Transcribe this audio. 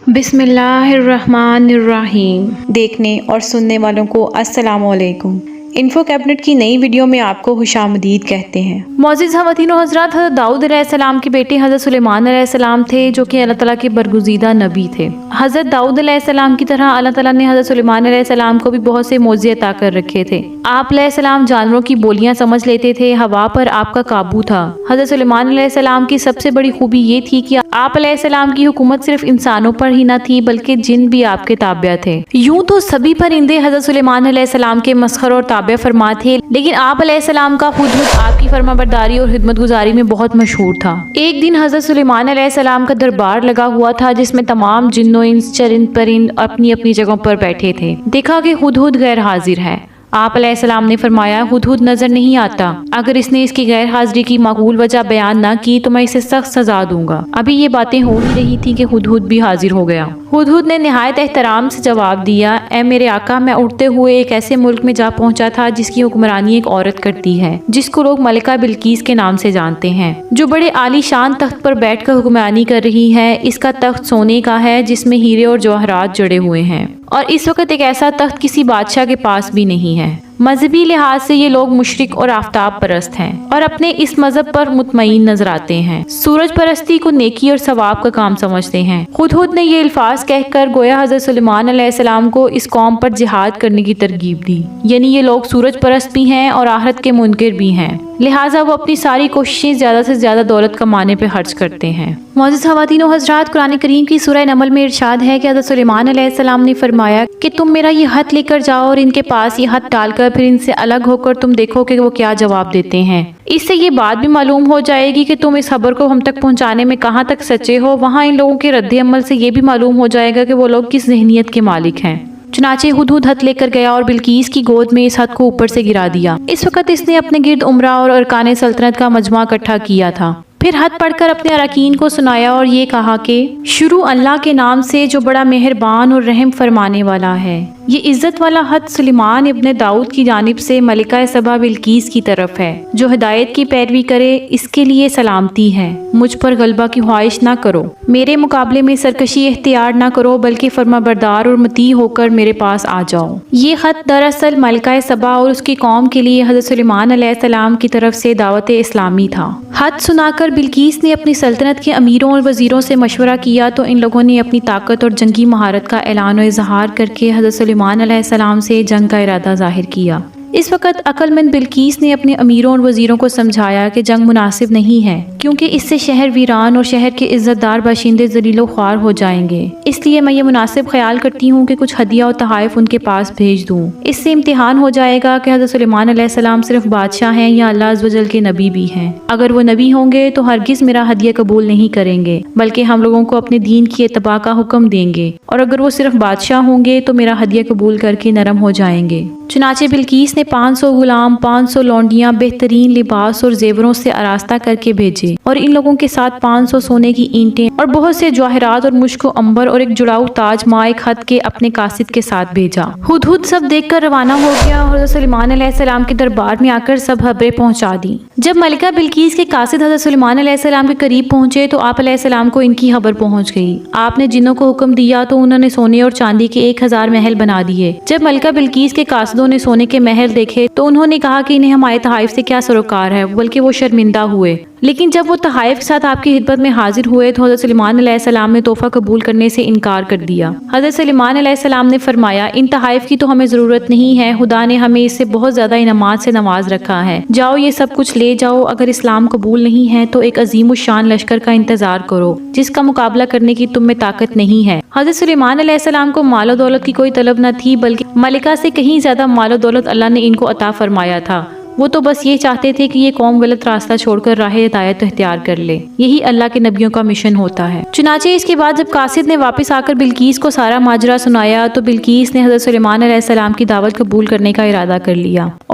بسم اللہ الرحمن الرحیم۔ دیکھنے اور سننے والوں کو السلام علیکم۔ انفو کیبنٹ کی نئی ویڈیو میں آپ کو خوش آمدید کہتے ہیں۔ معزز خواتین و حضرات، حضرت داؤد علیہ السلام کے بیٹے حضرت سلیمان علیہ السلام تھے جو کہ اللہ تعالیٰ کے برگزیدہ نبی تھے۔ حضرت داؤد علیہ السلام کی طرح اللہ تعالیٰ نے حضرت سلیمان علیہ السلام کو بھی بہت سے معجزے عطا کر رکھے تھے۔ آپ علیہ السلام جانوروں کی بولیاں سمجھ لیتے تھے، ہوا پر آپ کا قابو تھا۔ حضرت سلیمان علیہ السلام کی سب سے بڑی خوبی یہ تھی کہ آپ علیہ السلام کی حکومت صرف انسانوں پر ہی نہ تھی بلکہ جن بھی آپ کے تابع تھے۔ یوں تو سبھی پرندے حضرت سلیمان علیہ السلام کے مسخر اور تابع فرما تھے، لیکن آپ علیہ السلام کا ہدہد آپ کی فرما برداری اور خدمت گزاری میں بہت مشہور تھا۔ ایک دن حضرت سلیمان علیہ السلام کا دربار لگا ہوا تھا جس میں تمام جن و انس، چرند پرند اپنی اپنی جگہوں پر بیٹھے تھے۔ دیکھا کہ ہدہد غیر حاضر ہے۔ آپ علیہ السلام نے فرمایا، ہدہد نظر نہیں آتا، اگر اس نے اس کی غیر حاضری کی معقول وجہ بیان نہ کی تو میں اسے سخت سزا دوں گا۔ ابھی یہ باتیں ہو ہی رہی تھی کہ ہدہد بھی حاضر ہو گیا۔ ہدہد نے نہایت احترام سے جواب دیا، اے میرے آقا، میں اڑتے ہوئے ایک ایسے ملک میں جا پہنچا تھا جس کی حکمرانی ایک عورت کرتی ہے، جس کو لوگ ملکہ بلقیس کے نام سے جانتے ہیں، جو بڑے عالی شان تخت پر بیٹھ کر حکمرانی کر رہی ہے۔ اس کا تخت سونے کا ہے جس میں ہیرے اور جواہرات جڑے ہوئے ہیں، اور اس وقت ایک ایسا تخت کسی بادشاہ کے پاس بھی نہیں ہے۔ مذہبی لحاظ سے یہ لوگ مشرک اور آفتاب پرست ہیں اور اپنے اس مذہب پر مطمئن نظر آتے ہیں۔ سورج پرستی کو نیکی اور ثواب کا کام سمجھتے ہیں۔ ہدہد نے یہ الفاظ کہہ کر گویا حضرت سلیمان علیہ السلام کو اس قوم پر جہاد کرنے کی ترغیب دی، یعنی یہ لوگ سورج پرست بھی ہیں اور آخرت کے منکر بھی ہیں، لہٰذا وہ اپنی ساری کوششیں زیادہ سے زیادہ دولت کمانے پہ خرچ کرتے ہیں۔ معزز خواتین و حضرات، قرآن کریم کی سورہ نمل میں ارشاد ہے کہ حضرت سلیمان علیہ السلام نے فرمایا کہ تم میرا یہ خط لے کر جاؤ اور ان کے پاس یہ خط ڈال کر پھر ان سے الگ ہو کر تم دیکھو کہ وہ کیا جواب دیتے ہیں۔ اس سے یہ بات بھی معلوم ہو جائے گی کہ تم اس خبر کو ہم تک پہنچانے میں کہاں تک سچے ہو۔ وہاں ان لوگوں کے رد عمل سے یہ بھی معلوم ہو جائے گا کہ وہ لوگ کس ذہنیت کے مالک ہیں۔ چنانچہ ہدہد خط لے کر گیا اور بلقیس کی گود میں اس خط کو اوپر سے گرا دیا۔ اس وقت اس نے اپنے گرد عمرہ اور ارکان سلطنت کا مجمع اکٹھا کیا تھا۔ پھر خط پڑھ کر اپنے اراکین کو سنایا اور یہ کہا کہ شروع اللہ کے نام سے جو بڑا مہربان اور رحم فرمانے والا ہے۔ یہ عزت والا خط سلیمان ابن داؤد کی جانب سے ملکہ سبا بلقیس کی طرف ہے۔ جو ہدایت کی پیروی کرے اس کے لیے سلامتی ہے۔ مجھ پر غلبہ کی خواہش نہ کرو، میرے مقابلے میں سرکشی اختیار نہ کرو، بلکہ فرما بردار اور مطیع ہو کر میرے پاس آ جاؤ۔ یہ خط دراصل ملکہ سبا اور اس کی قوم کے لیے حضرت سلیمان علیہ السلام کی طرف سے دعوت اسلامی تھا۔ خط سنا کر بلقیس نے اپنی سلطنت کے امیروں اور وزیروں سے مشورہ کیا تو ان لوگوں نے اپنی طاقت اور جنگی مہارت کا اعلان و اظہار کر کے حضرت سلیمان علیہ السلام سے جنگ کا ارادہ ظاہر کیا۔ اس وقت عقل مند بلقیس نے اپنے امیروں اور وزیروں کو سمجھایا کہ جنگ مناسب نہیں ہے، کیونکہ اس سے شہر ویران اور شہر کے عزت دار باشندے ذلیل و خوار ہو جائیں گے۔ اس لیے میں یہ مناسب خیال کرتی ہوں کہ کچھ ہدیہ اور تحائف ان کے پاس بھیج دوں۔ اس سے امتحان ہو جائے گا کہ حضرت سلیمان علیہ السلام صرف بادشاہ ہیں یا اللہ عز و جل کے نبی بھی ہیں۔ اگر وہ نبی ہوں گے تو ہرگز میرا ہدیہ قبول نہیں کریں گے، بلکہ ہم لوگوں کو اپنے دین کی اتباع کا حکم دیں گے، اور اگر وہ صرف بادشاہ ہوں گے تو میرا ہدیہ قبول کر کے نرم ہو جائیں گے۔ چنانچہ بلقیس نے 500 غلام، 500 لونڈیاں بہترین لباس اور زیوروں سے آراستہ کر کے بھیجے، اور ان لوگوں کے ساتھ 500 سونے کی اینٹیں اور بہت سے جواہرات اور مشک و عنبر اور ایک جڑاؤ تاج ماء خط کے اپنے قاصد کے ساتھ بھیجا۔ ہدہد سب دیکھ کر روانہ ہو گیا اور حضرت سلیمان علیہ السلام کے دربار میں آ کر سب خبریں پہنچا دی۔ جب ملکہ بلقیس کے قاصد حضرت سلیمان علیہ السلام کے قریب پہنچے تو آپ علیہ السلام کو ان کی خبر پہنچ گئی۔ آپ نے جنوں کو حکم دیا تو انہوں نے سونے اور چاندی کے 1000 محل بنا دیے۔ جب ملکہ بلقیس کے قاصدوں نے سونے کے محل دیکھے تو انہوں نے کہا کہ انہیں ہمارے تحائف سے کیا سروکار ہے، بلکہ وہ شرمندہ ہوئے۔ لیکن جب وہ تحائف کے ساتھ آپ کی خدمت میں حاضر ہوئے تو حضرت سلیمان علیہ السلام نے تحفہ قبول کرنے سے انکار کر دیا۔ حضرت سلیمان علیہ السلام نے فرمایا، ان تحائف کی تو ہمیں ضرورت نہیں ہے، خدا نے ہمیں اس سے بہت زیادہ انعامات سے نواز رکھا ہے، جاؤ یہ سب کچھ لے جاؤ۔ اگر اسلام قبول نہیں ہے تو ایک عظیم الشان لشکر کا انتظار کرو جس کا مقابلہ کرنے کی تم میں طاقت نہیں ہے۔ حضرت سلیمان علیہ السلام کو مال و دولت کی کوئی طلب نہ تھی، بلکہ ملکہ سے کہیں زیادہ مال و دولت اللہ نے ان کو عطا فرمایا تھا۔ وہ تو بس یہ چاہتے تھے کہ یہ قوم غلط راستہ چھوڑ کر راہ ہدایت اختیار کر لے۔ یہی اللہ کے نبیوں کا مشن ہوتا ہے۔ چنانچہ اس کے بعد جب قاصد نے واپس آ کر بلقیس کو سارا ماجرا سنایا تو بلقیس نے حضرت سلیمان علیہ السلام کی دعوت قبول کرنے کا ارادہ کر لیا